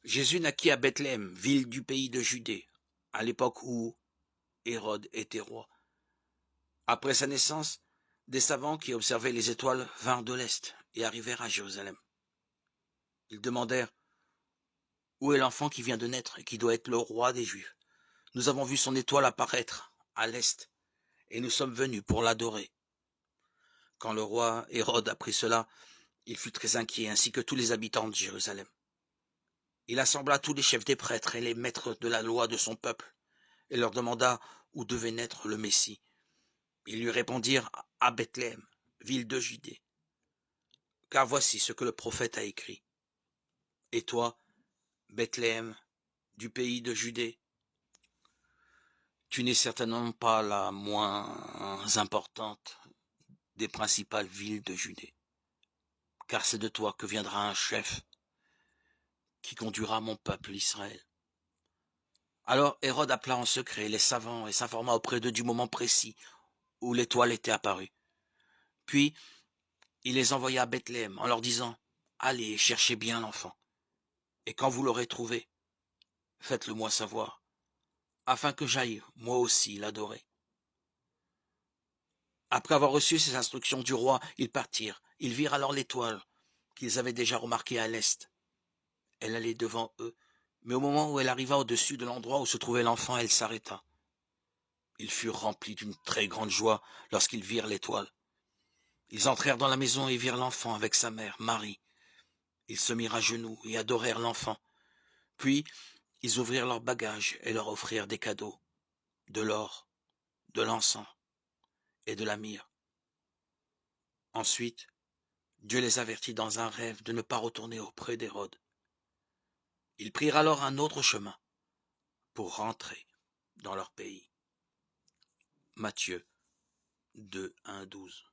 Jésus naquit à Bethléem, ville du pays de Judée, à l'époque où Hérode était roi. Après sa naissance, des savants qui observaient les étoiles vinrent de l'Est et arrivèrent à Jérusalem. Ils demandèrent: où est l'enfant qui vient de naître et qui doit être le roi des Juifs? Nous avons vu son étoile apparaître à l'Est et nous sommes venus pour l'adorer. Quand le roi Hérode apprit cela, il fut très inquiet, ainsi que tous les habitants de Jérusalem. Il assembla tous les chefs des prêtres et les maîtres de la loi de son peuple, et leur demanda où devait naître le Messie. Ils lui répondirent: à Bethléem, ville de Judée. Car voici ce que le prophète a écrit. Et toi, Bethléem, du pays de Judée, tu n'es certainement pas la moins importante des principales villes de Judée, car c'est de toi que viendra un chef qui conduira mon peuple Israël. Alors Hérode appela en secret les savants et s'informa auprès d'eux du moment précis où l'étoile était apparue. Puis il les envoya à Bethléem en leur disant: allez, cherchez bien l'enfant, et quand vous l'aurez trouvé, faites-le moi savoir, afin que j'aille moi aussi l'adorer. Après avoir reçu ces instructions du roi, ils partirent. Ils virent alors l'étoile qu'ils avaient déjà remarquée à l'est. Elle allait devant eux, mais au moment où elle arriva au-dessus de l'endroit où se trouvait l'enfant, elle s'arrêta. Ils furent remplis d'une très grande joie lorsqu'ils virent l'étoile. Ils entrèrent dans la maison et virent l'enfant avec sa mère, Marie. Ils se mirent à genoux et adorèrent l'enfant. Puis ils ouvrirent leurs bagages et leur offrirent des cadeaux, de l'or, de l'encens et de la myrrhe. Ensuite, Dieu les avertit dans un rêve de ne pas retourner auprès d'Hérode. Ils prirent alors un autre chemin pour rentrer dans leur pays. Matthieu 2, 1, 12.